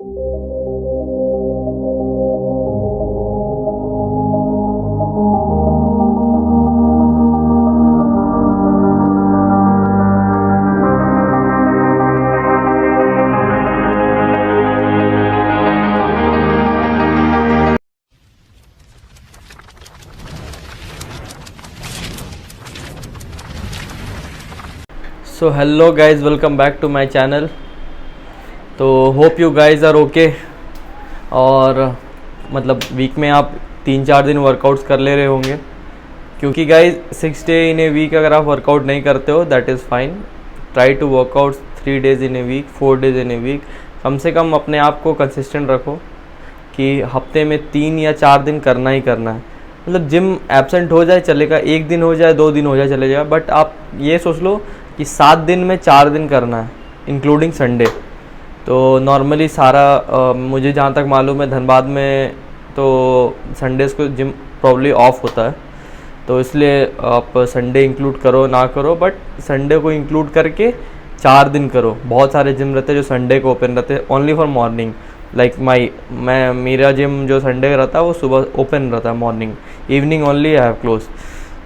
So hello guys, welcome back to my channel. तो hope you guys are okay. और मतलब week में आप 3-4 दिन वर्कआउट्स कर ले रहे होंगे, क्योंकि guys 6 day in a week अगर आप वर्कआउट नहीं करते हो that is fine. Try to work out 3 days in a week, 4 days in a week. कम से कम अपने आप को कंसिस्टेंट रखो कि हफ्ते में 3 या 4 दिन करना ही करना है। मतलब जिम एब्सेंट हो जाए चलेगा, 1 दिन हो जाए, 2 दिन हो जाए चलेगा, बट आप ये सोच लो कि 7 दिन में 4 दिन करना है, इंक्लूडिंग संडे। तो नॉर्मली सारा मुझे जहाँ तक मालूम है धनबाद में तो संडेज़ को जिम प्रॉब्ली ऑफ होता है, तो इसलिए आप संडे इंक्लूड करो ना करो, बट संडे को इंक्लूड करके 4 दिन करो। बहुत सारे जिम रहते हैं जो संडे को ओपन रहते हैं ओनली फॉर मॉर्निंग। लाइक मेरा जिम जो संडे का रहता है वो सुबह ओपन रहता है morning, evening only I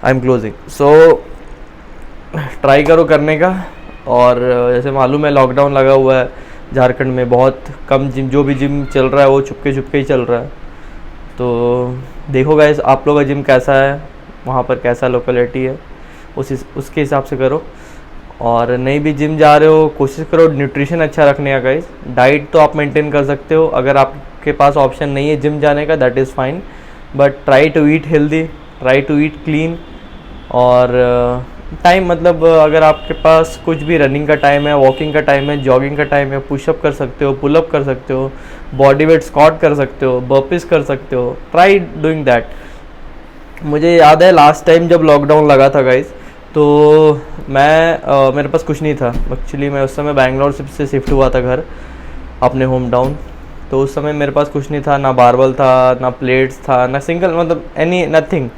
am closing. So try करो करने का। और जैसे मालूम है लॉकडाउन लगा हुआ है झारखंड में, बहुत कम जिम, जो भी जिम चल रहा है वो चुपके ही चल रहा है। तो देखो गाइस आप लोग का जिम कैसा है, वहाँ पर कैसा लोकेलिटी है, उसके हिसाब से करो। और नहीं भी जिम जा रहे हो कोशिश करो न्यूट्रिशन अच्छा रखने का गाइस। डाइट तो आप मेंटेन कर सकते हो, अगर आपके पास ऑप्शन नहीं है जिम जाने का that is fine, but try to eat healthy, try to eat clean. और टाइम मतलब अगर आपके पास कुछ भी रनिंग का टाइम है, वॉकिंग का टाइम है, जॉगिंग का टाइम है, पुशअप कर सकते हो, पुलअप कर सकते हो, बॉडी वेट स्क्वाट कर सकते हो, बर्पीज कर सकते हो, ट्राई डूइंग दैट। मुझे याद है लास्ट टाइम जब लॉकडाउन लगा था गाइस, तो मेरे पास कुछ नहीं था एक्चुअली। मैं उस समय बैंगलोर से शिफ्ट हुआ था घर अपने होम टाउन, तो उस समय मेरे पास कुछ नहीं था, ना बारबल था, ना प्लेट्स था, ना सिंगल मतलब नथिंग।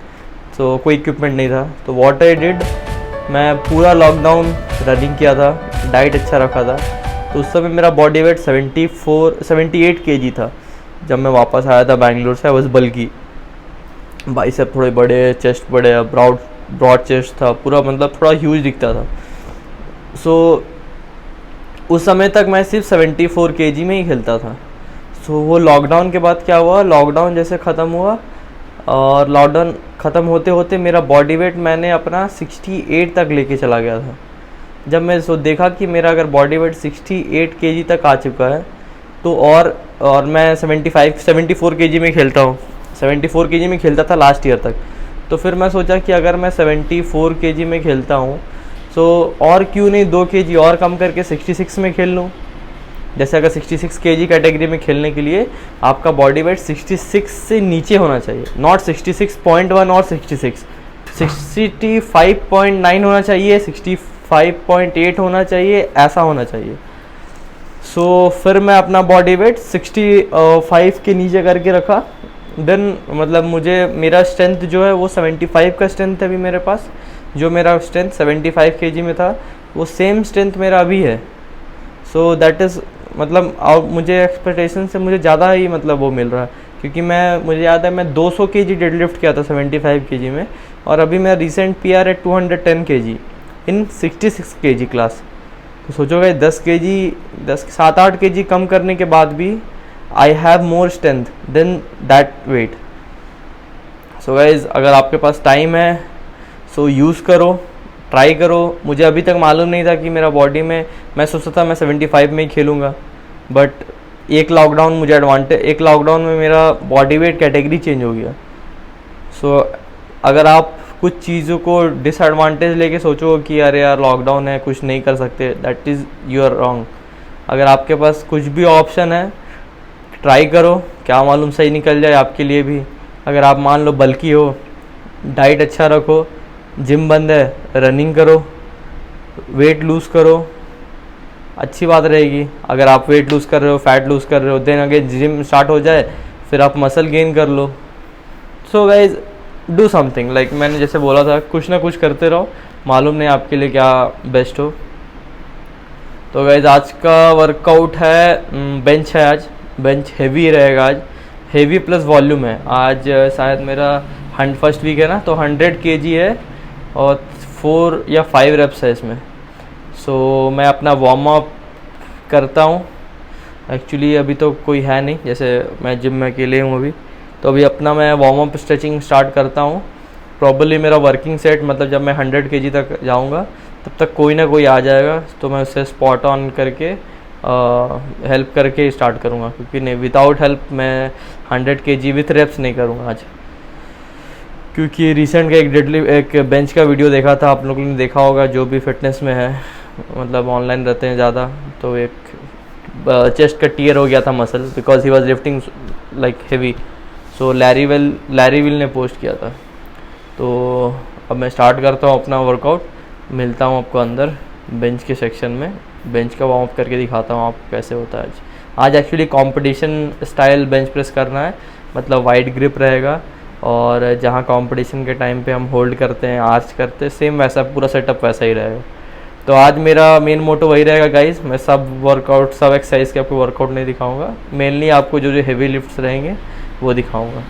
तो कोई इक्विपमेंट नहीं था। तो व्हाट आई डिड, मैं पूरा लॉकडाउन रनिंग किया था, डाइट अच्छा रखा था। तो उस समय मेरा बॉडी वेट 78 kg था। जब मैं वापस आया था बैंगलोर से, बस बल्कि बाइसेप थोड़े बड़े, चेस्ट बड़े, ब्रॉड चेस्ट था पूरा, मतलब थोड़ा ह्यूज दिखता था। सो उस समय तक मैं सिर्फ 74 kg में ही खेलता था। सो वो लॉकडाउन के बाद क्या हुआ, लॉकडाउन जैसे ख़त्म हुआ और लॉकडाउन ख़त्म होते होते मेरा बॉडी वेट मैंने अपना 68 तक लेके चला गया था। जब मैं देखा कि मेरा अगर बॉडी वेट 68 kg तक आ चुका है तो और मैं 74 kg में खेलता हूँ, 74 kg में खेलता था लास्ट ईयर तक। तो फिर मैं सोचा कि अगर मैं 74 kg में खेलता हूँ तो और क्यों नहीं 2 kg और कम करके 66 में खेल लूँ। जैसे अगर 66 kg कैटेगरी में खेलने के लिए आपका बॉडी वेट 66 से नीचे होना चाहिए, नॉट 66.1 और 65.9 होना चाहिए, 65.8 होना चाहिए, ऐसा होना चाहिए। सो फिर मैं अपना बॉडी वेट 65 के नीचे करके रखा। देन मतलब मेरा स्ट्रेंथ जो है वो 75 का स्ट्रेंथ है अभी मेरे पास। जो मेरा स्ट्रेंथ 75 kg में था वो सेम स्ट्रेंथ मेरा अभी है। सो दैट इज़ मतलब मुझे एक्सपेक्टेशन से मुझे ज़्यादा ही मतलब वो मिल रहा है, क्योंकि मुझे याद है मैं 200 kg डेडलिफ्ट किया था 75 kg में, और अभी मेरा रिसेंट PR है 210 kg इन 66 kg क्लास। तो सोचो भाई 7-8 kg कम करने के बाद भी I have more strength than that weight. So guys अगर आपके पास टाइम है सो यूज़ करो, ट्राई करो। मुझे अभी तक मालूम नहीं था कि मेरा बॉडी में, मैं सोचता था मैं 75 में ही खेलूँगा, बट एक लॉकडाउन में मेरा बॉडी वेट कैटेगरी चेंज हो गया। सो अगर आप कुछ चीज़ों को डिसएडवांटेज लेके सोचो कि अरे यार लॉकडाउन है कुछ नहीं कर सकते, that is you are wrong. अगर आपके पास कुछ भी ऑप्शन है ट्राई करो, क्या मालूम सही निकल जाए आपके लिए भी। अगर आप मान लो बल्की हो, डाइट अच्छा रखो, जिम बंद है, रनिंग करो, वेट लूज़ करो, अच्छी बात रहेगी। अगर आप वेट लूज़ कर रहे हो, फैट लूज़ कर रहे हो, देन अगर जिम स्टार्ट हो जाए फिर आप मसल गेन कर लो। So guys do something, like मैंने जैसे बोला था कुछ ना कुछ करते रहो, मालूम नहीं आपके लिए क्या बेस्ट हो। तो गाइज आज का वर्कआउट है बेंच है आज, बेंच हेवी रहेगा आज, हेवी प्लस वॉल्यूम है। आज शायद मेरा फर्स्ट वीक है ना, तो 100 kg है और 4 या 5 रेप्स है इसमें। सो मैं अपना वार्म अप करता हूँ। एक्चुअली अभी तो कोई है नहीं, जैसे मैं जिम में अकेले हूँ अभी, तो अभी अपना मैं वार्म अप स्ट्रेचिंग स्टार्ट करता हूँ। प्रॉब्ली मेरा वर्किंग सेट मतलब जब मैं 100 kg तक जाऊँगा तब तक कोई ना कोई आ जाएगा, तो मैं उससे स्पॉट ऑन करके हेल्प करके स्टार्ट करूँगा, क्योंकि नहीं विदाउट हेल्प मैं 100 kg विथ रेप्स नहीं करूँगा आज। क्योंकि रिसेंट का एक बेंच का वीडियो देखा था, आप लोगों ने देखा होगा जो भी फिटनेस में है, मतलब ऑनलाइन रहते हैं ज़्यादा, तो एक चेस्ट का टीयर हो गया था muscle, because he was lifting like heavy. So Larry will ने पोस्ट किया था। तो अब मैं स्टार्ट करता हूँ अपना वर्कआउट, मिलता हूँ आपको अंदर बेंच के सेक्शन में, बेंच का वार्म अप करके दिखाता हूँ आपको कैसे होता है आज actually competition style bench press करना है, मतलब वाइड ग्रिप रहेगा, और जहाँ कंपटीशन के टाइम पे हम होल्ड करते हैं, आर्च करते हैं, सेम वैसा पूरा सेटअप वैसा ही रहेगा। तो आज मेरा मेन मोटो वही रहेगा गाइस। मैं सब वर्कआउट, सब एक्सरसाइज के आपको वर्कआउट नहीं दिखाऊंगा, मेनली आपको जो जो हेवी लिफ्ट्स रहेंगे वो दिखाऊंगा।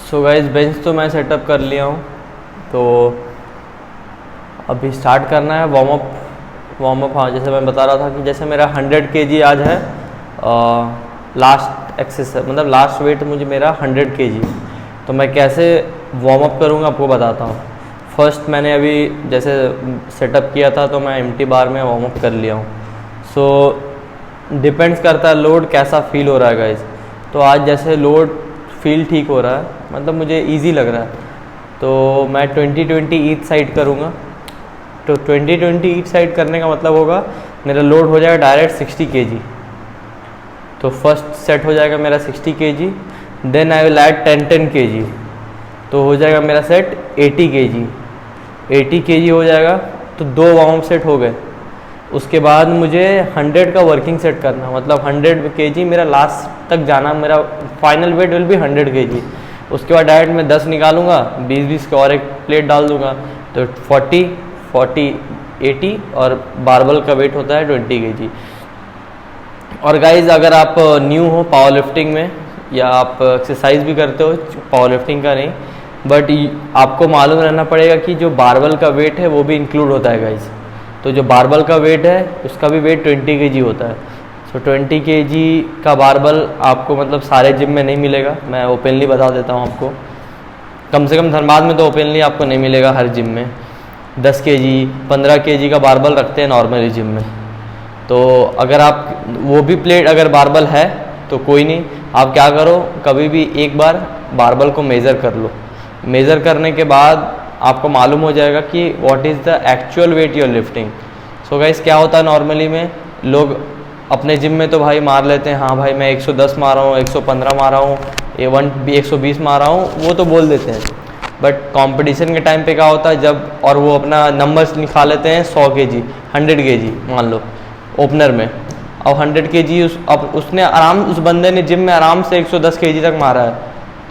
सो गाइस बेंच तो मैं सेटअप कर लिया हूँ, तो अभी स्टार्ट करना है वार्म अप। हाँ, जैसे मैं बता रहा था कि जैसे मेरा 100 kg आज है, लास्ट एक्सरसाइज मतलब लास्ट वेट मुझे मेरा 100 kg, तो मैं कैसे वार्म अप करूँगा आपको बताता हूँ। फर्स्ट मैंने अभी जैसे सेटअप किया था तो मैं एम्प्टी बार में वार्म अप कर लिया हूँ। सो डिपेंड्स करता है लोड कैसा फील हो रहा है गाइस। तो आज जैसे लोड फील ठीक हो रहा है, मतलब मुझे इजी लग रहा है, तो मैं 20-20 ईच साइड करूँगा। तो 20-20 ईच साइड करने का मतलब होगा मेरा लोड हो जाएगा डायरेक्ट 60 kg। तो फर्स्ट सेट हो जाएगा मेरा 60 kg, then I will add 10-10 kg, तो हो जाएगा मेरा सेट 80 kg। 80 kg हो जाएगा तो 2 वार्म अप सेट हो गए। उसके बाद मुझे 100 का वर्किंग सेट करना, मतलब 100 kg मेरा लास्ट तक जाना, मेरा final weight will be 100 kg। उसके बाद डायरेक्ट मैं 10 निकालूंगा, 20-20 का और एक प्लेट डाल दूंगा, तो 40, 80 और बारबल का वेट होता है 20 kg। और गाइज अगर आप न्यू हो पावर लिफ्टिंग में, या आप एक्सरसाइज भी करते हो पावर लिफ्टिंग का नहीं, बट आपको मालूम रहना पड़ेगा कि जो बारबल का वेट है वो भी इंक्लूड होता है गाइज। तो जो बारबल का वेट है उसका भी वेट 20 kg होता है। सो 20 kg का बारबल आपको मतलब सारे जिम में नहीं मिलेगा, मैं ओपनली बता देता हूँ आपको। कम से कम धनबाद में तो ओपनली आपको नहीं मिलेगा हर जिम में। 10 kg 15 kg का बारबल रखते हैं नॉर्मली जिम में। तो अगर आप वो भी प्लेट अगर बारबल है तो कोई नहीं, आप क्या करो, कभी भी एक बार बारबल को मेज़र कर लो। मेज़र करने के बाद आपको मालूम हो जाएगा कि what is the actual weight your lifting. So guys क्या होता है नॉर्मली में, लोग अपने जिम में तो भाई मार लेते हैं, हाँ भाई मैं 110 मार रहा हूँ, 115 मार रहा हूँ, 120 मार रहा हूँ, वो तो बोल देते हैं। बट कंपटीशन के टाइम पे क्या होता है जब, और वो अपना नंबर्स निखा लेते हैं 100 kg 100 kg मान लो ओपनर में, अब 100 kg अब उसने उस बंदे ने जिम में आराम से 110 kg तक मारा है,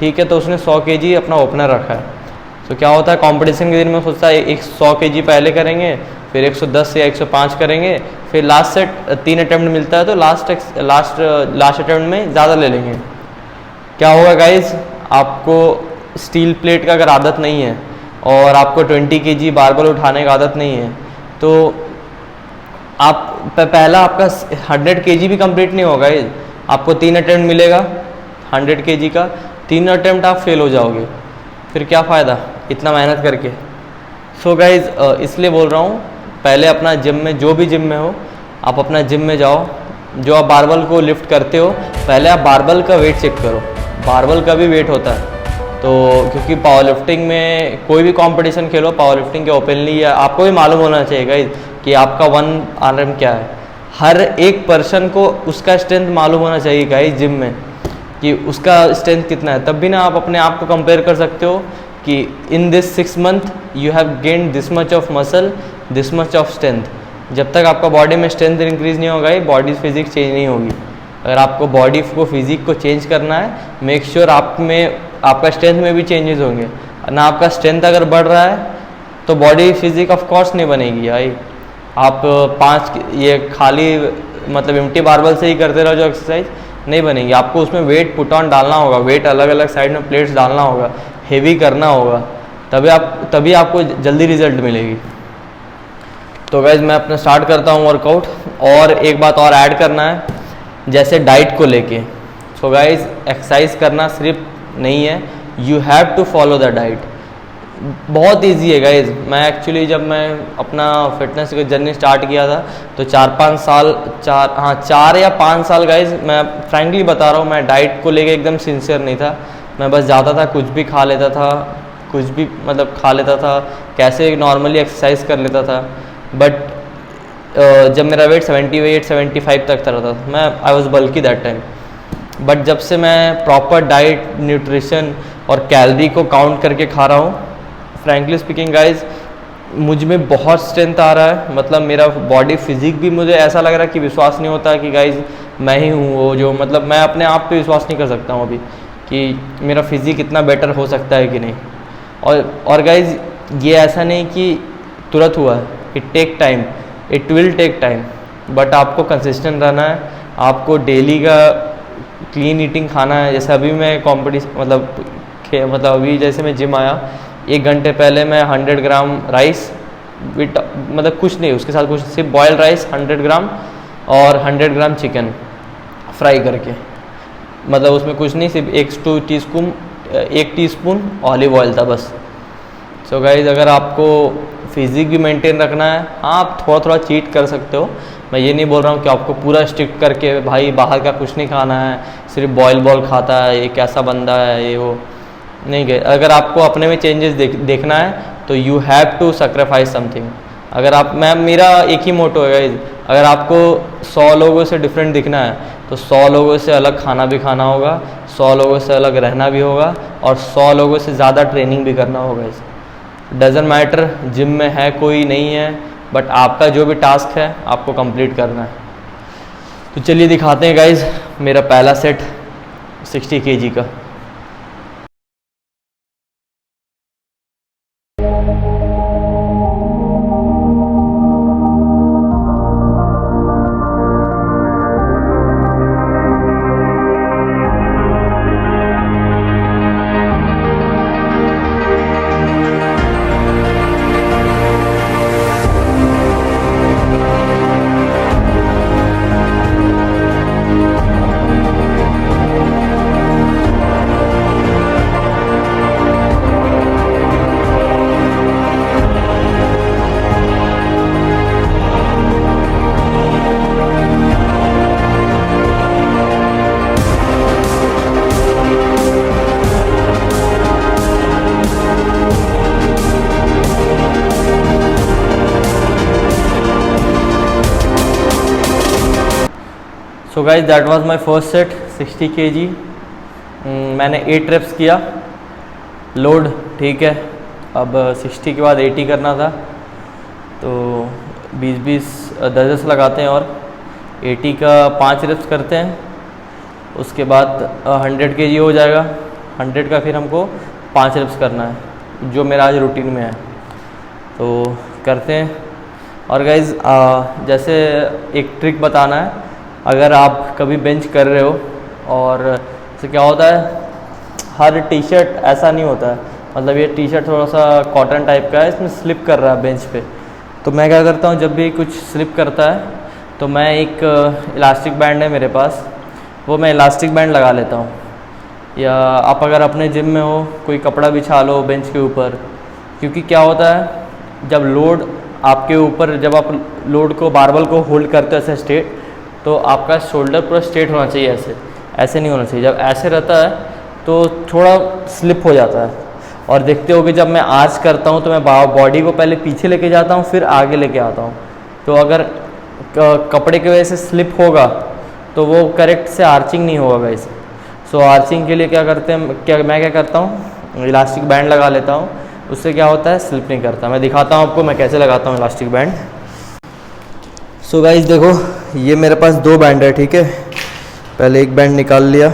ठीक है, तो उसने 100 kg अपना ओपनर रखा है। तो क्या होता है कंपटीशन के दिन में सोचता है 100 kg पहले करेंगे, फिर 110 या 105 करेंगे, फिर लास्ट सेट 3 अटेम्प्ट मिलता है तो लास्ट अटेम्प्ट में ज़्यादा ले लेंगे। क्या होगा गाइज, आपको स्टील प्लेट का अगर आदत नहीं है और आपको 20 kg बारबल उठाने का आदत नहीं है तो आप पहला आपका 100 kg भी कंप्लीट नहीं होगा। आपको 3 अटेम्प्ट मिलेगा 100 kg का, 3 अटेम्प्ट आप फेल हो जाओगे, फिर क्या फ़ायदा इतना मेहनत करके। सो गाइज इसलिए बोल रहा हूँ, पहले अपना जिम में, जो भी जिम में हो आप अपना जिम में जाओ, जो आप बारबल को लिफ्ट करते हो पहले आप बारबल का वेट चेक करो, बारबल का भी वेट होता है। तो क्योंकि पावर लिफ्टिंग में कोई भी कंपटीशन खेलो, पावर लिफ्टिंग के ओपनली या आपको भी मालूम होना चाहिए गाइज कि आपका 1 RM क्या है। हर एक पर्सन को उसका स्ट्रेंथ मालूम होना चाहिए गाइज जिम में कि उसका स्ट्रेंथ कितना है, तब भी ना आप अपने आप को कंपेयर कर सकते हो कि in this 6 month you have gained this much of muscle, this much of strength. जब तक आपका बॉडी में स्ट्रेंथ इंक्रीज नहीं होगा बॉडी फिजिक्स चेंज नहीं होगी। अगर आपको बॉडी को फिजिक को चेंज करना है, मेक श्योर आप में आपका स्ट्रेंथ में भी चेंजेस होंगे ना। आपका स्ट्रेंथ अगर बढ़ रहा है तो बॉडी फिजिक ऑफ कोर्स नहीं बनेगी भाई। आप 5 ये खाली मतलब एम्प्टी बारबल से ही करते रहो जो एक्सरसाइज नहीं बनेगी, आपको उसमें वेट पुट ऑन डालना होगा, वेट अलग अलग साइड में प्लेट्स डालना होगा, हेवी करना होगा, तभी आपको जल्दी रिजल्ट मिलेगी। तो गाइज मैं अपना स्टार्ट करता हूँ वर्कआउट। और एक बात और ऐड करना है, जैसे डाइट को लेके। सो गाइज एक्सरसाइज करना सिर्फ नहीं है, you have to follow the diet. बहुत इजी है गाइज। मैं एक्चुअली जब मैं अपना फिटनेस की जर्नी स्टार्ट किया था तो 4 या 5 साल गाइज, मैं फ्रैंकली बता रहा हूँ, मैं डाइट को लेके एकदम सिंसियर नहीं था। मैं बस जाता था, कुछ भी खा लेता था, कुछ भी मतलब खा लेता था, कैसे नॉर्मली एक्सरसाइज कर लेता था। बट जब मेरा वेट 78-75 तक रहता था, मैं आई वॉज बल्कि दैट टाइम। बट जब से मैं प्रॉपर डाइट, न्यूट्रिशन और कैलोरी को काउंट करके खा रहा हूँ, फ्रैंकली स्पीकिंग गाइज मुझ में बहुत स्ट्रेंथ आ रहा है। मतलब मेरा बॉडी फिजिक भी, मुझे ऐसा लग रहा है कि विश्वास नहीं होता कि गाइज मैं ही हूँ वो जो, मतलब मैं अपने आप पे विश्वास नहीं कर सकता हूँ अभी कि मेरा फिजिक इतना बेटर हो सकता है कि नहीं। और गाइज ये ऐसा नहीं कि तुरंत हुआ है, it take time, it will take time, but आपको कंसिस्टेंट रहना है। आपको डेली का क्लीन ईटिंग खाना है। जैसे अभी मैं कॉम्पिटिशन मतलब अभी जैसे मैं जिम आया, 1 घंटे पहले मैं 100 ग्राम राइस विद मतलब कुछ नहीं, उसके साथ कुछ सिर्फ बॉयल राइस 100 ग्राम और 100 ग्राम चिकन फ्राई करके, मतलब उसमें कुछ नहीं, सिर्फ 1 टीस्पून ऑलिव ऑयल था बस। सो गाइज अगर आपको फिजिक भी मेंटेन रखना है, हाँ आप थोड़ा थोड़ा चीट कर सकते हो। मैं ये नहीं बोल रहा हूँ कि आपको पूरा स्ट्रिक्ट करके भाई बाहर का कुछ नहीं खाना है, सिर्फ बॉयल खाता है, ये कैसा बंदा है ये वो नहीं गए। अगर आपको अपने में चेंजेस देखना है तो you have to sacrifice something. अगर आप मेरा एक ही मोटो है गाइज, अगर आपको 100 लोगों से डिफरेंट दिखना है तो 100 लोगों से अलग खाना भी खाना होगा, 100 लोगों से अलग रहना भी होगा और 100 लोगों से ज़्यादा ट्रेनिंग भी करना होगा। डजंट मैटर जिम में है कोई नहीं है, बट आपका जो भी टास्क है आपको कंप्लीट करना है। तो चलिए दिखाते हैं गाइज मेरा पहला सेट 60 kg का। So guys that was my first set 60 kg। मैंने 8 रेप्स किया, लोड ठीक है। अब 60 के बाद 80 करना था, तो 20-20 10-10 लगाते हैं और 80 का 5 रेप्स करते हैं। उसके बाद 100 kg हो जाएगा। 100 का फिर हमको 5 रेप्स करना है, जो मेरा आज रूटीन में है, तो करते हैं। और गाइज़ जैसे एक ट्रिक बताना है, अगर आप कभी बेंच कर रहे हो और इससे क्या होता है, हर टी शर्ट ऐसा नहीं होता है, मतलब ये टी शर्ट थोड़ा सा कॉटन टाइप का है, इसमें स्लिप कर रहा है बेंच पे। तो मैं क्या करता हूँ, जब भी कुछ स्लिप करता है तो मैं एक इलास्टिक बैंड है मेरे पास, वो मैं इलास्टिक बैंड लगा लेता हूँ। या आप अगर अपने जिम में हो, कोई कपड़ा बिछा लो बेंच के ऊपर, क्योंकि क्या होता है जब लोड आपके ऊपर, जब आप लोड को बारबल को होल्ड करते हो ऐसे स्ट्रेट, तो आपका शोल्डर पूरा स्ट्रेट होना चाहिए, ऐसे नहीं होना चाहिए। जब ऐसे रहता है तो थोड़ा स्लिप हो जाता है। और देखते हो कि जब मैं आर्च करता हूँ तो मैं बॉडी को पहले पीछे लेके जाता हूँ, फिर आगे लेके आता हूँ। तो अगर कपड़े की वजह से स्लिप होगा तो वो करेक्ट से आर्चिंग नहीं होगा गाइस। सो आर्चिंग के लिए क्या करते हैं, मैं क्या करता हूँ, इलास्टिक बैंड लगा लेता हूँ। उससे क्या होता है, स्लिप नहीं करता। मैं दिखाता हूँ आपको मैं कैसे लगाता हूँ इलास्टिक बैंड। सो गाइस देखो, ये मेरे पास 2 बैंड है, ठीक है। पहले एक बैंड निकाल लिया,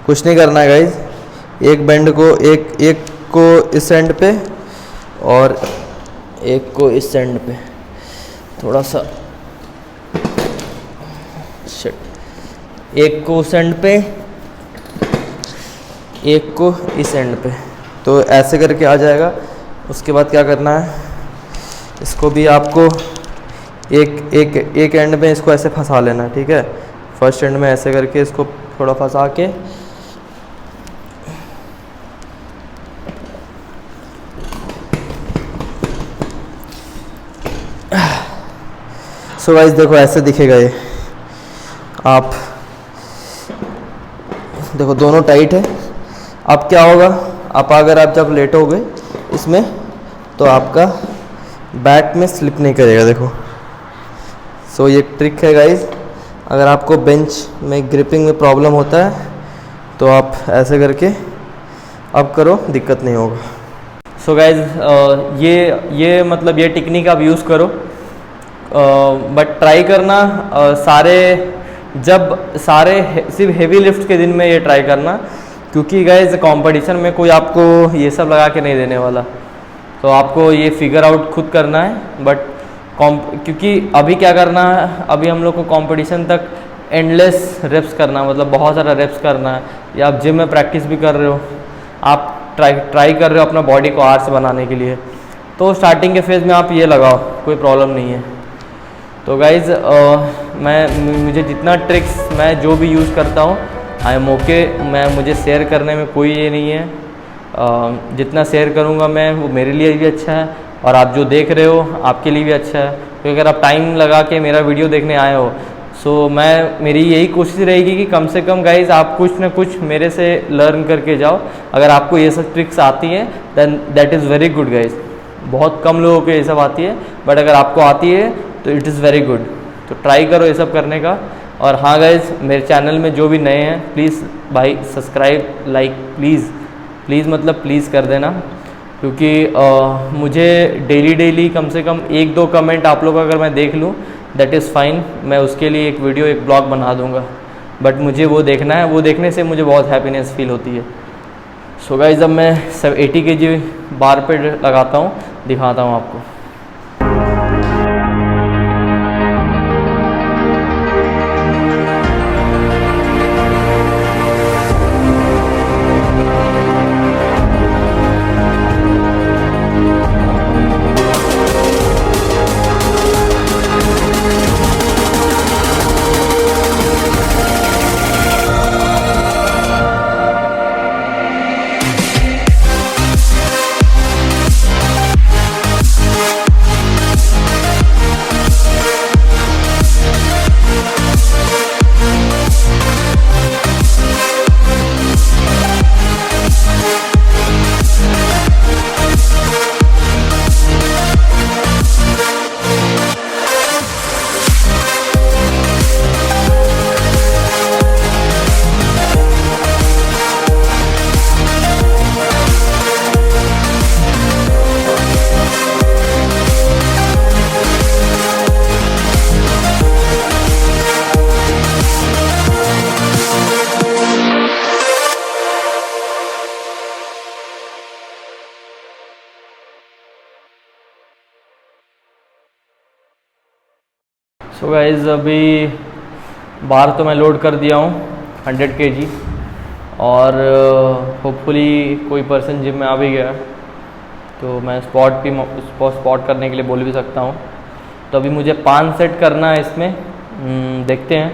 कुछ नहीं करना है गाइस। एक बैंड को एक को इस एंड पे और एक को इस एंड पे, थोड़ा सा शिट, एक को उस एंड पे, एक को इस एंड पे, तो ऐसे करके आ जाएगा। उसके बाद क्या करना है, इसको भी आपको एक एंड में इसको ऐसे फंसा लेना है, ठीक है। फर्स्ट एंड में ऐसे करके इसको थोड़ा फंसा के सो गाइस देखो ऐसे दिखेगा ये। आप देखो दोनों टाइट है। अब क्या होगा, अगर आप जब लेटोगे इसमें तो आपका बैक में स्लिप नहीं करेगा, देखो। सो ये ट्रिक है गाइस। अगर आपको बेंच में ग्रिपिंग में प्रॉब्लम होता है तो आप ऐसे करके अब करो, दिक्कत नहीं होगा। सो गाइस ये मतलब ये टेक्निक आप यूज़ करो, बट ट्राई करना सारे सिर्फ हेवी लिफ्ट के दिन में ये ट्राई करना, क्योंकि गाइस कंपटीशन में कोई आपको ये सब लगा के नहीं देने वाला। तो आपको ये फिगर आउट खुद करना है। बट क्योंकि अभी क्या करना है, अभी हम लोग को कंपटीशन तक एंडलेस रेप्स करना, मतलब बहुत सारा रेप्स करना है। या आप जिम में प्रैक्टिस भी कर रहे हो, आप ट्राई कर रहे हो अपना बॉडी को आर्च बनाने के लिए, तो स्टार्टिंग के फेज़ में आप ये लगाओ, कोई प्रॉब्लम नहीं है। तो गाइज़ मुझे जितना ट्रिक्स मैं जो भी यूज़ करता हूँ, आई एम ओके। मुझे शेयर करने में कोई ये नहीं है, जितना शेयर करूँगा मैं वो मेरे लिए भी अच्छा है, और आप जो देख रहे हो आपके लिए भी अच्छा है। तो अगर आप टाइम लगा के मेरा वीडियो देखने आए हो, सो मेरी यही कोशिश रहेगी कि कम से कम गाइज़ आप कुछ ना कुछ मेरे से लर्न करके जाओ। अगर आपको ये सब ट्रिक्स आती हैं then that is very good guys. बहुत कम लोगों को ये सब आती है, बट अगर आपको आती है तो इट इज़ वेरी गुड। तो ट्राई करो ये सब करने का। और हाँ गाइज़, मेरे चैनल में जो भी नए हैं प्लीज़ भाई सब्सक्राइब, लाइक प्लीज़ मतलब प्लीज़ कर देना, क्योंकि मुझे डेली कम से कम 1-2 कमेंट आप लोग अगर मैं देख लूँ दैट इज़ फाइन। मैं उसके लिए एक वीडियो, एक ब्लॉग बना दूँगा, बट मुझे वो देखना है। वो देखने से मुझे बहुत हैप्पीनेस फील होती है। सो गाइज़ अब मैं 80 kg बार पे लगाता हूँ, दिखाता हूँ आपको। सो गाइज अभी बार तो मैं लोड कर दिया हूँ 100 kg और होपफुली कोई पर्सन जिम में आ भी गया तो मैं स्पॉट करने के लिए बोल भी सकता हूँ। तो अभी मुझे 5 सेट करना है इसमें, देखते हैं।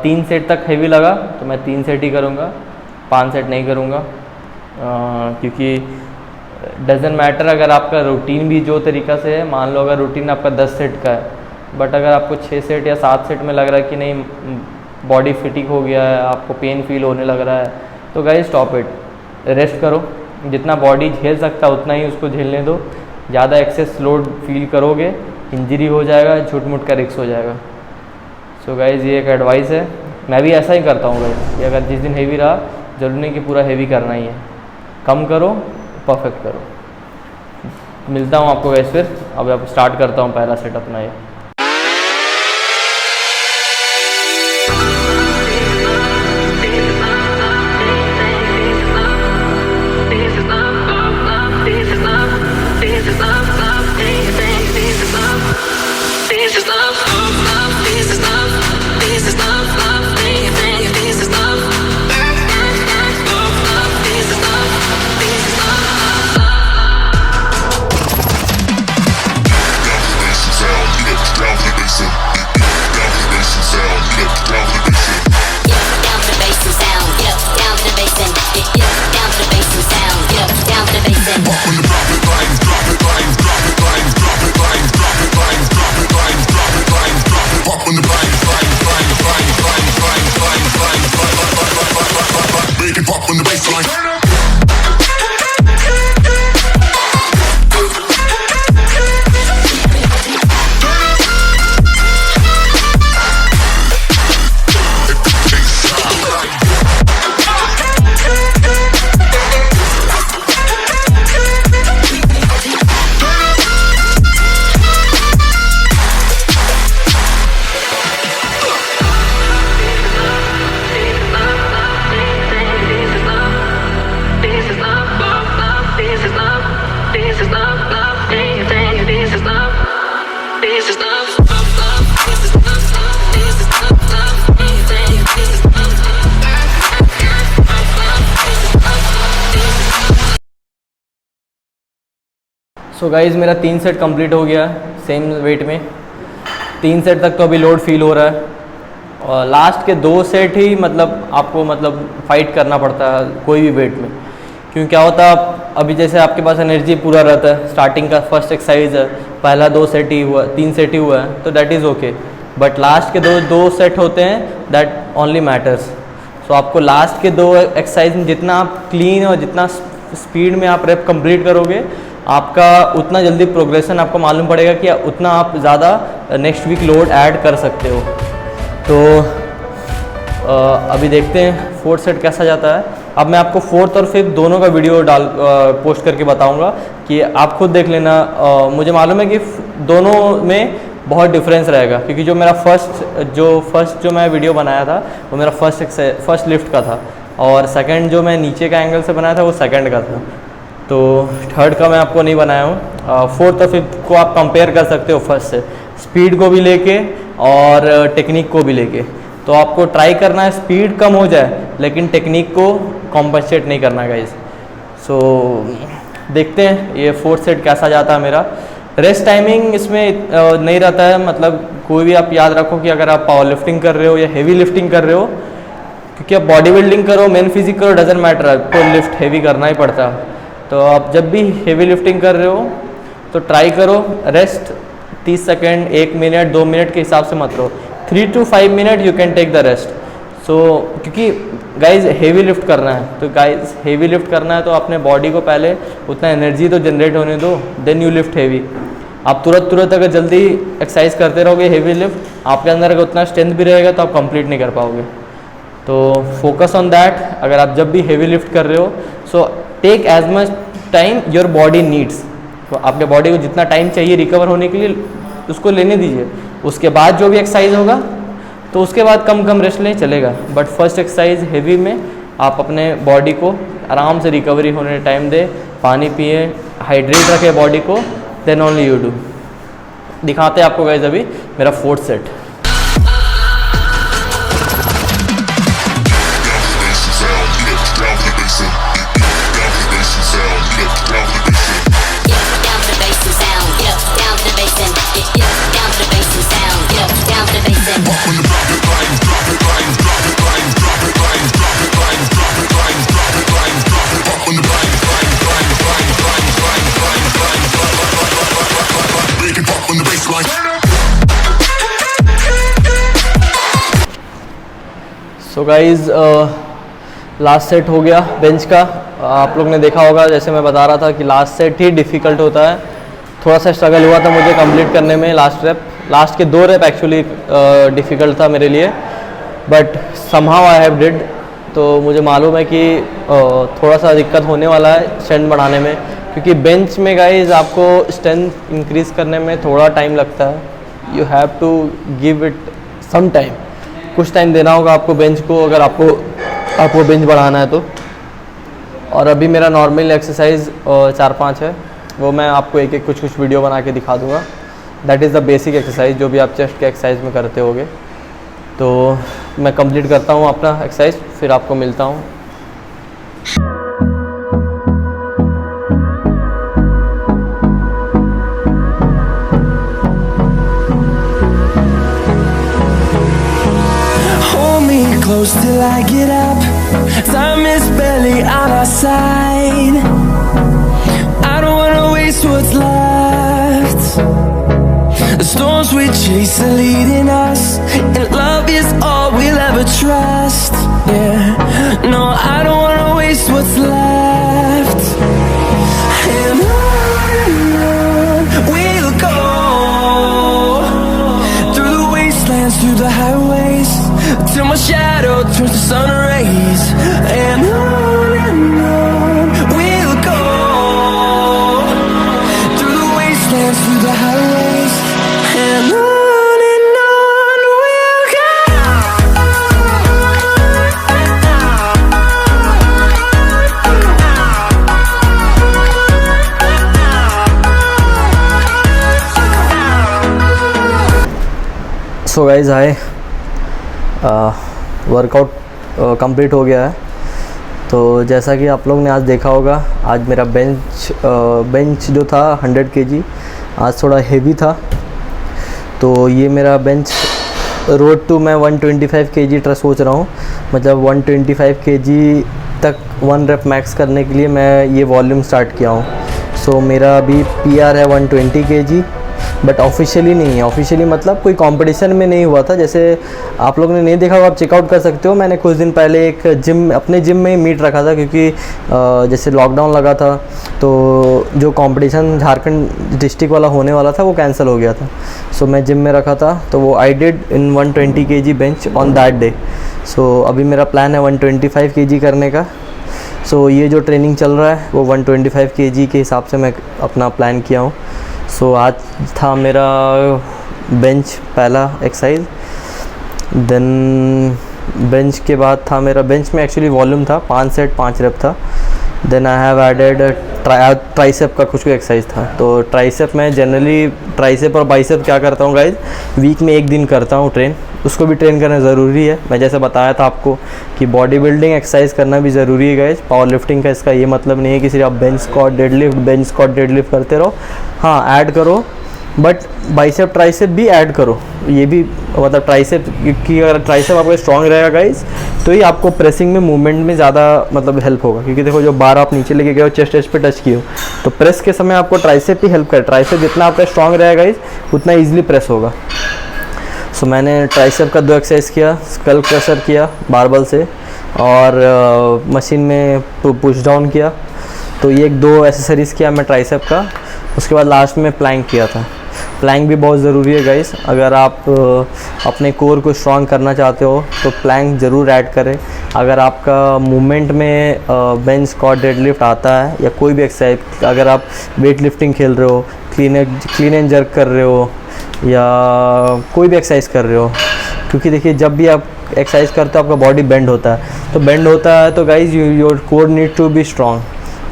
3 सेट तक हेवी लगा तो मैं 3 सेट ही करूँगा, 5 सेट नहीं करूँगा, क्योंकि डजेंट मैटर अगर आपका रूटीन भी जो तरीक़ा से है। मान लो अगर रूटीन आपका 10 सेट का है बट अगर आपको 6 सेट या 7 सेट में लग रहा है कि नहीं बॉडी फिटिक हो गया है, आपको पेन फील होने लग रहा है, तो गाइस स्टॉप इट, रेस्ट करो। जितना बॉडी झेल सकता है उतना ही उसको झेलने दो। ज़्यादा एक्सेस लोड फील करोगे इंजरी हो जाएगा, झूठ मूठ का रिस्क हो जाएगा। सो गाइस ये एक एडवाइस है, मैं भी ऐसा ही करता हूँ गाइस कि अगर जिस दिन हेवी रहा जरूरी नहीं कि पूरा हेवी करना ही है, कम करो परफेक्ट करो। मिलता हूँ आपको गाइस फिर। अब आप स्टार्ट करता हूँ पहला सेट अपना ये। सो गाइज़ मेरा 3 सेट कंप्लीट हो गया सेम वेट में। 3 सेट तक तो अभी लोड फील हो रहा है और लास्ट के 2 सेट ही आपको फाइट करना पड़ता है कोई भी वेट में। क्यों क्या होता है अभी जैसे आपके पास एनर्जी पूरा रहता है, स्टार्टिंग का फर्स्ट एक्सरसाइज है, पहला 2 सेट ही हुआ, 3 सेट ही हुआ है तो that is okay. But last के दो सेट होते हैं दैट ओनली मैटर्स। सो आपको लास्ट के 2 एक्सरसाइज में जितना आप क्लीन और जितना स्पीड में आप रेप कंप्लीट करोगे आपका उतना जल्दी प्रोग्रेशन आपको मालूम पड़ेगा कि उतना आप ज़्यादा नेक्स्ट वीक लोड ऐड कर सकते हो। तो अभी देखते हैं 4th सेट कैसा जाता है। अब मैं आपको 4th और 5th दोनों का वीडियो पोस्ट करके बताऊंगा कि आप खुद देख लेना। मुझे मालूम है कि दोनों में बहुत डिफरेंस रहेगा क्योंकि जो मेरा फर्स्ट जो मैं वीडियो बनाया था वो मेरा फर्स्ट लिफ्ट का था और सेकंड जो मैं नीचे का एंगल से बनाया था वो सेकंड का था। तो 3rd का मैं आपको नहीं बनाया हूँ। 4th और 5th को आप कंपेयर कर सकते हो फर्स्ट से, स्पीड को भी लेके और टेक्निक को भी लेके। तो आपको ट्राई करना है स्पीड कम हो जाए लेकिन टेक्निक को कॉम्पनसेट नहीं करना गाइज। सो देखते हैं ये 4th सेट कैसा जाता है मेरा। रेस्ट टाइमिंग इसमें नहीं रहता है, कोई भी आप याद रखो कि अगर आप पावर लिफ्टिंग कर रहे हो या हेवी लिफ्टिंग कर रहे हो, क्योंकि आप बॉडी बिल्डिंग करो मेन फिजिक करो डजेंट मैटर, आपको लिफ्ट हेवी करना ही पड़ता है। तो आप जब भी हेवी लिफ्टिंग कर रहे हो तो ट्राई करो रेस्ट 30 सेकेंड, 1 मिनट, 2 मिनट के हिसाब से मत रहो। 3 to 5 minute you can take the rest. So क्योंकि गाइज हेवी लिफ्ट करना है तो गाइज हेवी लिफ्ट करना है तो अपने बॉडी को पहले उतना एनर्जी तो जनरेट होने दो, देन यू लिफ्ट हेवी। आप तुरंत अगर जल्दी एक्सरसाइज करते रहोगे हेवी लिफ्ट, आपके अंदर अगर उतना स्ट्रेंथ भी रहेगा तो आप कंप्लीट नहीं कर पाओगे। तो फोकस ऑन दैट। अगर आप जब भी हेवी लिफ्ट कर रहे हो so take as much time your body needs. तो आपके बॉडी को जितना टाइम चाहिए रिकवर होने के लिए उसको लेने दीजिए। उसके बाद जो भी एक्सरसाइज होगा तो उसके बाद कम रेस्ट लें चलेगा, बट फर्स्ट एक्सरसाइज हेवी में आप अपने बॉडी को आराम से रिकवरी होने टाइम दे, पानी पिए, हाइड्रेट रखें बॉडी को, देन ओनली यू डू। दिखाते हैं आपको गाइज अभी मेरा fourth set. So guys last set हो गया बेंच का। आप लोग ने देखा होगा, जैसे मैं बता रहा था कि लास्ट सेट ही डिफ़िकल्ट होता है। थोड़ा सा स्ट्रगल हुआ था मुझे कंप्लीट करने में। लास्ट के 2 रैप एक्चुअली डिफ़िकल्ट था मेरे लिए, but somehow I have did. तो मुझे मालूम है कि थोड़ा सा दिक्कत होने वाला है स्ट्रेंथ बढ़ाने में, क्योंकि बेंच में गाइज आपको स्ट्रेंथ इंक्रीज़ करने में थोड़ा टाइम लगता है। You have to give it some time, कुछ टाइम देना होगा आपको बेंच को, अगर आपको बेंच बढ़ाना है तो। और अभी मेरा नॉर्मल एक्सरसाइज 4-5 है, वो मैं आपको एक कुछ वीडियो बना के दिखा दूँगा। That is the basic exercise जो भी आप चेस्ट के एक्सरसाइज में करते होगे। तो मैं कंप्लीट करता हूँ अपना एक्सरसाइज, फिर आपको मिलता हूँ। Close till I get up. Time is barely on our side. I don't wanna waste what's left. The storms we chase are leading us, and love is all we'll ever trust. Yeah, no, I don't wanna waste what's left. And on we'll go, through the wastelands, through the highways, till my shadow turns to sun rays. And on we'll go, through the wastelands, through the highways. And on we'll go. So guys hi, workout complete हो गया है। तो जैसा कि आप लोग ने आज देखा होगा, आज मेरा बेंच जो था 100 kg, आज थोड़ा हेवी था। तो ये मेरा बेंच रोड टू मैं 125 kg ट्रस्ट सोच रहा हूँ, मतलब 125 kg तक 1 रेप मैक्स करने के लिए मैं ये वॉल्यूम स्टार्ट किया हूँ। सो मेरा अभी PR है 120 kg, बट ऑफिशियली नहीं है। ऑफिशियली मतलब कोई कंपटीशन में नहीं हुआ था। जैसे आप लोगों ने नहीं देखा होगा, आप चेकआउट कर सकते हो। मैंने कुछ दिन पहले एक अपने जिम में ही मीट रखा था, क्योंकि जैसे लॉकडाउन लगा था तो जो कंपटीशन झारखंड डिस्ट्रिक्ट वाला होने वाला था वो कैंसिल हो गया था। सो मैं जिम में रखा था, तो वो I did in 120 kg bench on that day. So अभी मेरा प्लान है 125 kg करने का। सो ये जो ट्रेनिंग चल रहा है वो 125 kg के हिसाब से मैं अपना प्लान किया हूँ। सो आज था मेरा बेंच पहला एक्सरसाइज। देन बेंच के बाद था मेरा, बेंच में एक्चुअली वॉल्यूम था 5 सेट 5 रेप था। Then I have added tricep का कुछ एक्सरसाइज था। तो ट्राइसेप में जनरली ट्राइसेप और बाइसेप क्या करता हूँ गाइज, वीक में 1 दिन करता हूँ ट्रेन। उसको भी ट्रेन करना ज़रूरी है। मैं जैसे बताया था आपको कि बॉडी बिल्डिंग एक्सरसाइज करना भी ज़रूरी है गाइज। पावर लिफ्टिंग का इसका ये मतलब नहीं है कि सिर्फ आप बेंच स्क्वाट डेडलिफ्ट करते रहो। हाँ, ऐड करो, बट बाइसेप ट्राइसेप भी ऐड करो। ये भी मतलब ट्राइसेप की, अगर ट्राइसेप आपका स्ट्रॉन्ग रहेगा गाइज, तो ही आपको प्रेसिंग में मूवमेंट में ज़्यादा मतलब हेल्प होगा। क्योंकि देखो, जो बार आप नीचे लेके गए हो, चेस्ट पे टच किए हो, तो प्रेस के समय आपको ट्राइसेप ही हेल्प करे। ट्राइसेप जितना आपका स्ट्रॉन्ग रहेगा गाइज, उतना ईजिली प्रेस होगा। सो मैंने ट्राइसेप का 2 एक्सरसाइज किया, स्कल क्रशर किया बारबल से, और मशीन में पुश डाउन किया। तो ये 2 एक्सेसरीज़ किया मैं ट्राइसेप का। उसके बाद लास्ट में प्लैंक किया था। प्लैंक भी बहुत ज़रूरी है गाइस। अगर आप अपने कोर को स्ट्रॉन्ग करना चाहते हो तो प्लैंक ज़रूर ऐड करें। अगर आपका मूवमेंट में बेंच स्क्वाट डेडलिफ्ट आता है, या कोई भी एक्सरसाइज, अगर आप वेट लिफ्टिंग खेल रहे हो, क्लीन एंड जर्क कर रहे हो, या कोई भी एक्सरसाइज कर रहे हो, क्योंकि देखिए जब भी आप एक्सरसाइज करते हो आपका बॉडी बेंड होता है। तो बेंड होता है तो guys your core need to be strong.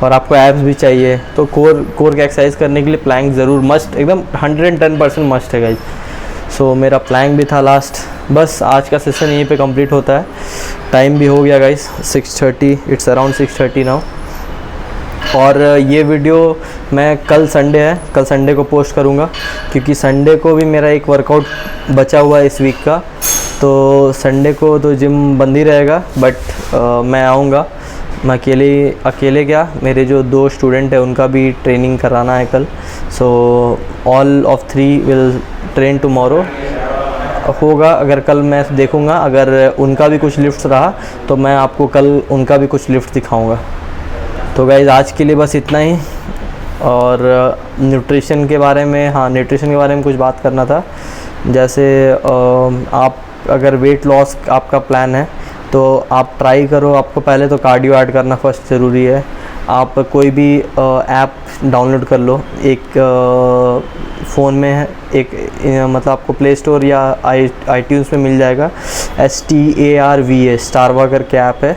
और आपको एब्स भी चाहिए, तो कोर का एक्सरसाइज करने के लिए प्लैंक ज़रूर मस्ट, एकदम 110% मस्ट है गाइज। सो मेरा प्लैंक भी था लास्ट। बस आज का सेशन यहीं पे कंप्लीट होता है। टाइम भी हो गया गाइज 6:30, इट्स अराउंड 6:30 नाउ। और ये वीडियो मैं कल संडे है, कल संडे को पोस्ट करूँगा, क्योंकि संडे को भी मेरा एक वर्कआउट बचा हुआ है इस वीक का। तो संडे को तो जिम बंद ही रहेगा, बट मैं आऊँगा। मैं अकेले क्या, मेरे जो 2 स्टूडेंट हैं उनका भी ट्रेनिंग कराना है कल। So all of 3 will train tomorrow होगा। अगर कल मैं देखूँगा, अगर उनका भी कुछ लिफ्ट्स रहा तो मैं आपको कल उनका भी कुछ लिफ्ट दिखाऊँगा। तो गाइज़ आज के लिए बस इतना ही। और न्यूट्रिशन के बारे में, हाँ न्यूट्रिशन के बारे में कुछ बात करना था। जैसे आप अगर वेट लॉस आपका प्लान है तो आप ट्राई करो। आपको पहले तो कार्डियो ऐड करना फर्स्ट ज़रूरी है। आप कोई भी ऐप डाउनलोड कर लो, एक फ़ोन में है एक, मतलब आपको प्ले स्टोर या iTunes में मिल जाएगा। STARVA स्टारवा करके ऐप है।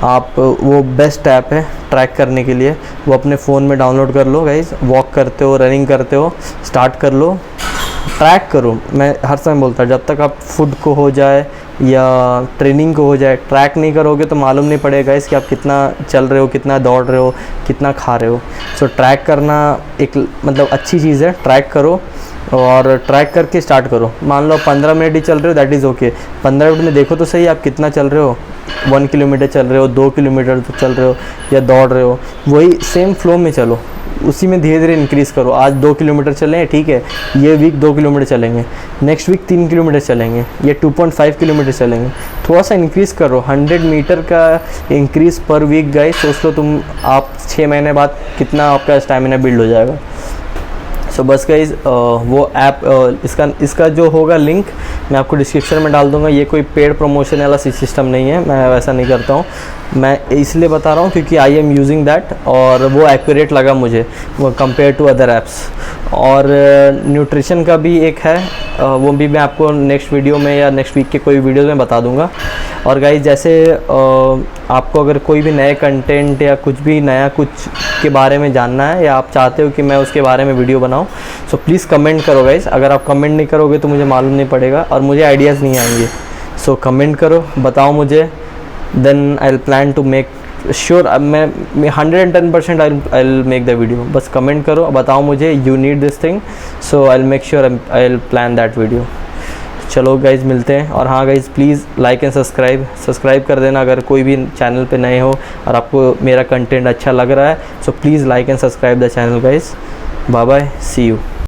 आप वो बेस्ट ऐप है ट्रैक करने के लिए, वो अपने फ़ोन में डाउनलोड कर लो गाइज़। वॉक करते हो, रनिंग करते हो, स्टार्ट कर लो, ट्रैक करो। मैं हर समय बोलता हूँ, जब तक आप फूड को हो जाए या ट्रेनिंग को हो जाए, ट्रैक नहीं करोगे तो मालूम नहीं पड़ेगा कि आप कितना चल रहे हो, कितना दौड़ रहे हो, कितना खा रहे हो। सो ट्रैक करना एक मतलब अच्छी चीज़ है। ट्रैक करो और ट्रैक करके स्टार्ट करो। मान लो 15 मिनट ही चल रहे हो, दैट इज़ ओके। 15 मिनट में देखो तो सही आप कितना चल रहे हो। 1 किलोमीटर चल रहे हो, 2 किलोमीटर तो चल रहे हो या दौड़ रहे हो, वही सेम फ्लो में चलो, उसी में धीरे धीरे इंक्रीज़ करो। आज 2 किलोमीटर चले हैं, ठीक है, ये वीक 2 किलोमीटर चलेंगे, नेक्स्ट वीक 3 किलोमीटर चलेंगे, ये 2.5 किलोमीटर चलेंगे। थोड़ा सा इंक्रीज़ करो। 100 मीटर का इंक्रीज़ पर वीक गाइस, सोच लो तुम, आप 6 महीने बाद कितना आपका स्टैमिना बिल्ड हो जाएगा। सो बस गाइस, वो ऐप इसका जो होगा लिंक मैं आपको डिस्क्रिप्शन में डाल दूंगा। ये कोई पेड प्रमोशन वाला सिस्टम नहीं है, मैं वैसा नहीं करता हूँ। मैं इसलिए बता रहा हूँ क्योंकि आई एम यूजिंग दैट, और वो एक्यूरेट लगा मुझे वो कंपेयर टू अदर ऐप्स। और न्यूट्रिशन का भी एक है, वो भी मैं आपको नेक्स्ट वीडियो में या नेक्स्ट वीक के कोई वीडियो में बता दूंगा। और गाइस जैसे आपको अगर कोई भी नए कंटेंट या कुछ भी नया कुछ के बारे में जानना है, या आप चाहते हो कि मैं उसके बारे में वीडियो बनाऊं, सो प्लीज़ कमेंट करो गाइस। अगर आप कमेंट नहीं करोगे तो मुझे मालूम नहीं पड़ेगा और मुझे आइडियाज़ नहीं आएंगे। सो कमेंट करो, बताओ मुझे, then I will plan to make sure. मैं 110% I will make the video. बस कमेंट करो, बताओ मुझे you need this thing, so I will make sure I will plan that video. चलो गाइज़ मिलते हैं। और हाँ guys, please like and subscribe कर देना अगर कोई भी चैनल पे नए हो और आपको मेरा कंटेंट अच्छा लग रहा है। So please like and subscribe the channel guys. Bye bye, see you.